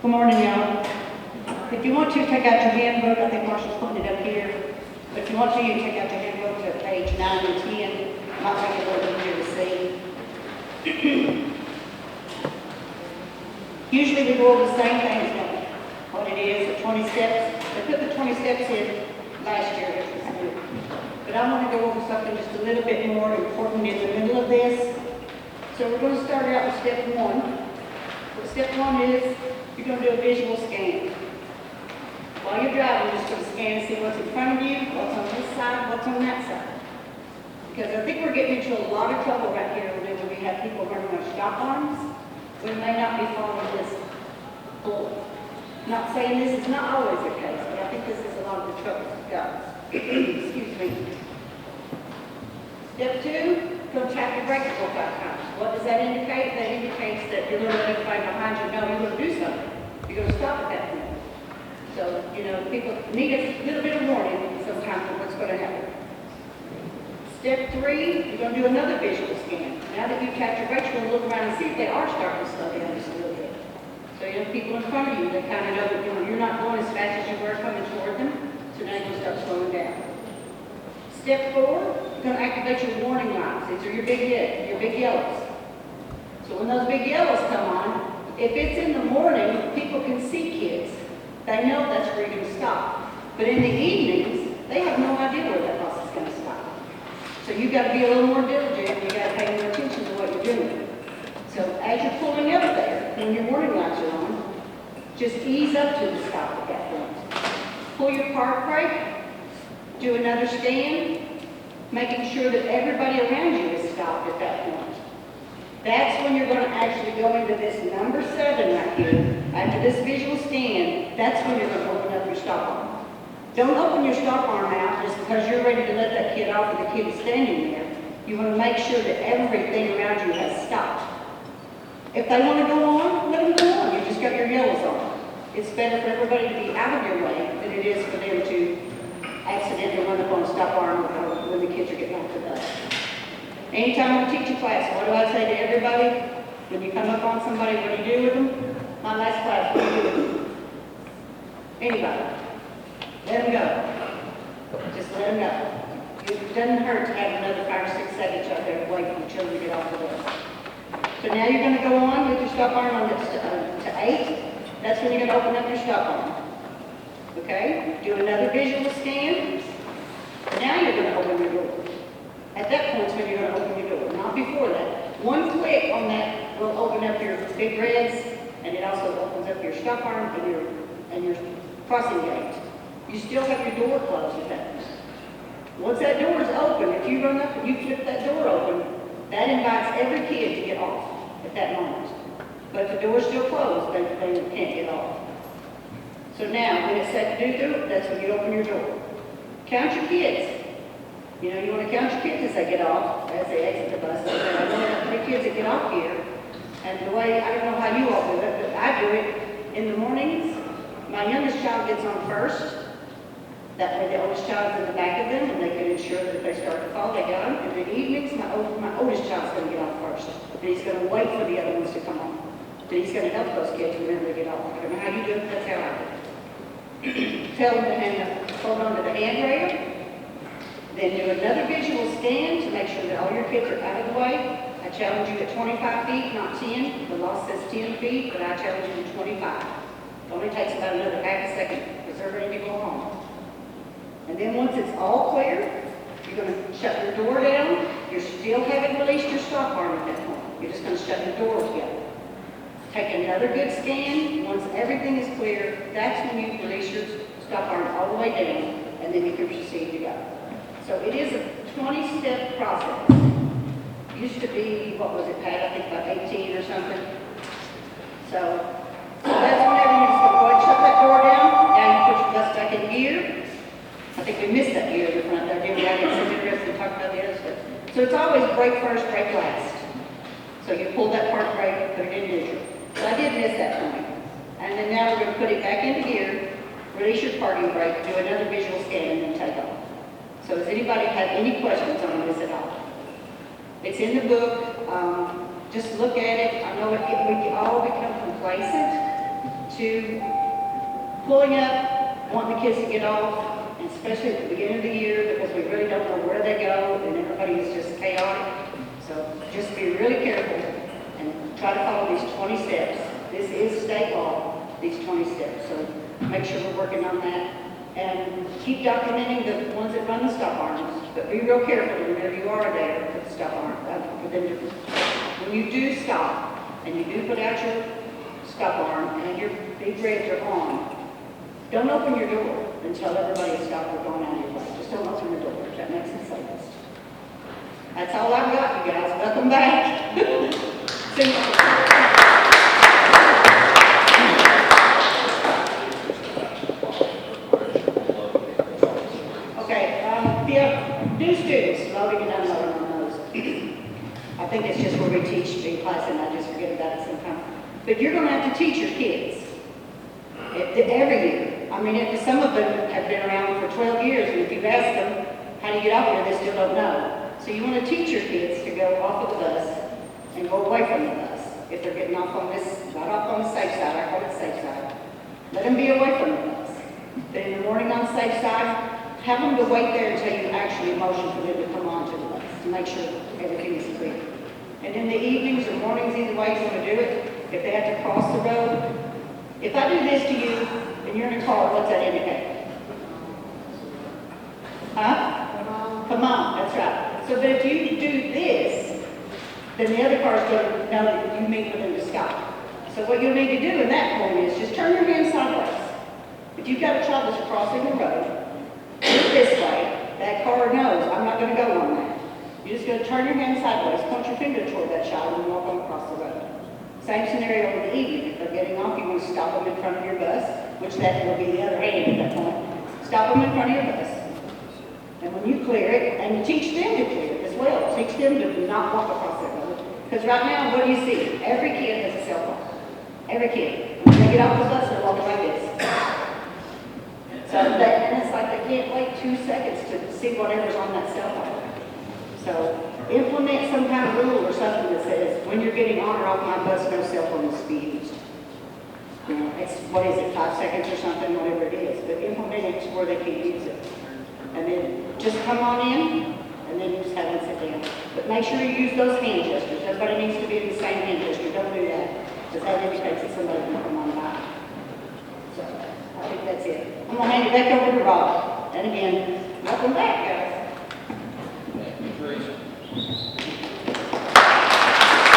Good morning, y'all. If you want to, take out your handbook. I think Marcia's putting it up here. But if you want to, you can take out your handbook to page 9 and 10. Might make it a little easier to see. Usually we go over the same things, don't we? What it is, the 20 steps. They put the 20 steps in last year, which was good. But I want to go over something just a little bit more important in the middle of this. So we're going to start out with step 1. What step 1 is, you're going to do a visual scan. While you're driving, you're just going to scan and see what's in front of you, what's on this side, what's on that side. Because I think we're getting into a lot of trouble right here whenever we have people running our stop arms. We may not be following this rule. Not saying this is not always the case, but I think this is a lot of the trouble we've got. Excuse me. Step 2, go tap your brakes 4 or 5 times. What does that indicate? That indicates that you're going to let everybody behind you know you're going to do something. You're going to stop at that point. So, people need a little bit of warning sometimes of what's going to happen. Step 3, you're going to do another visual scan. Now that you've tapped your brakes, you're going to look around and see if they are starting to slow down just a little bit. So, people in front of you, they kind of know that you're not going as fast as you were coming toward them. So now you're going to start slowing down. Step 4, you're going to activate your warning lights. These are your big yellows. So when those big yellows come on, if it's in the morning, people can see kids. They know that's where you're going to stop. But in the evenings, they have no idea where that bus is going to stop. So you've got to be a little more diligent and you've got to pay more attention to what you're doing. So as you're pulling up there, when your warning lights are on, just ease up to the stop at that point. Pull your park brake, do another scan, making sure that everybody around you is stopped at that point. That's when you're going to actually go into this number 7 right here. After this visual scan, that's when you're going to open up your stop arm. Don't open your stop arm out just because you're ready to let that kid off and the kid is standing there. You want to make sure that everything around you has stopped. If they want to go on, let them go on. You just got your yellows on. It's better for everybody to be out of your way than it is for them to accidentally run up on a stop arm when the kids are getting off the bus. Anytime I teach a class, what do I say to everybody? When you come up on somebody, what do you do with them? My last class, what do you do with them? Anybody? Let them go. Just let them go. It doesn't hurt to have another 5 or 6 seconds out there to wait for the children to get off the bus. So now you're going to go on with your stop arm on to 8. That's when you're going to open up your stop arm. Okay? Do another visual scan. Now you're going to open your door. At that point is when you're going to open your door, not before that. One click on that will open up your big reds, and it also opens up your stop arm and your crossing gate. You still have your door closed at that point. Once that door is open, if you run up and you flip that door open, that invites every kid to get off at that moment. But if the door's still closed, they can't get off. So now, when it's set to do through, that's when you open your door. Count your kids. You want to count your kids as they get off, as they exit the bus. So I only have 3 kids that get off here. And the way, I don't know how you all do it, but I do it in the mornings. My youngest child gets on first. That way the oldest child is in the back of them, and they can ensure that if they start to fall, they got them. And in the evenings, my oldest child's going to get on first. And he's going to wait for the other ones to come on. Then he's going to help those kids remember to get off. I don't know how you do it, that's how I do it. Tell them to hold on to the handrail. Then do another visual scan to make sure that all your kids are out of the way. I challenge you at 25 feet, not 10. The law says 10 feet, but I challenge you to 25. It only takes about another half a second because they're ready to go home. And then once it's all clear, you're going to shut your door down. You still haven't released your stop arm at that point. You're just going to shut your door together. Take another good scan. Once everything is clear, that's when you release your stop arm all the way down, and then you can proceed to go. So it is a 20-step process. Used to be, what was it, Pat? I think about 18 or something. So that's whenever you just go ahead and shut that door down. Now you put your bus back in gear. I think we missed that gear in the front there, didn't we? I didn't see the rest and talk about the other stuff. So it's always brake first, brake last. So you pull that park brake, put it in neutral. So I did miss that point. And then now we're going to put it back into gear, release your parking brake, do another visual scan, and then take off. So does anybody have any questions on this at all? It's in the book. Just look at it. I know we all become complacent to to pulling up, wanting the kids to get off, and especially at the beginning of the year, because we really don't know where they go, and everybody is just chaotic. So just be really careful and try to follow these 20 steps. This is state law, these 20 steps, so make sure we're working on that. And keep documenting the ones that run the stop arms, but be real careful whenever you are there for the stop arm, for them to, when you do stop, and you do put out your stop arm, and your big reds are on, don't open your door until everybody stops or going out of your way. Just don't open the door, if that makes it safest. That's all I've got, you guys. Welcome back. New students, loading and unloading on those. I think it's just where we teach in class and I just forget about it sometimes. But you're going to have to teach your kids every year. I mean, some of them have been around for 12 years, and if you've asked them, how do you get off here, they still don't know. So you want to teach your kids to go off of the bus and go away from the bus. If they're getting off on this, not off on the safe side, I call it safe side. Let them be away from the bus. But in the morning on the safe side, have them to wait there until you actually motion for them to come onto the bus to make sure everything is clear. And in the evenings or mornings, either way you want to do it, if they have to cross the road, if I do this to you and you're in a car, what's that indicate? Huh? Come on, that's right. So, but if you do this, then the other car's going to know that you mean for them to stop. So what you'll need to do in that point is just turn your hand sideways. If you've got a child that's crossing the road, look this way, that car knows I'm not going to go on that. You're just going to turn your hand sideways, point your finger toward that child, and walk them across the road. Same scenario in the evening. If they're getting off, you want to stop them in front of your bus, which that will be the other hand at that point. Stop them in front of your bus. And when you clear it, and you teach them to clear it as well. Teach them to not walk across that road. Because right now, what do you see? Every kid has a cell phone. Every kid. When they get off the bus, they're walking like this. So and it's like they can't wait 2 seconds to see whatever's on that cell phone. So implement some kind of rule or something that says when you're getting on or off my bus, no cell phone is to be used. You know, it's, what is it, 5 seconds or something, whatever it is. But implement it to where they can use it. And then just come on in, and then you just have them sit down. But make sure you use those hand gestures. Everybody needs to be in the same hand gesture. Don't do that, because that indicates that somebody can come on by. So I think that's it. I'm going to hand it back over to Rob. And again, welcome back, guys.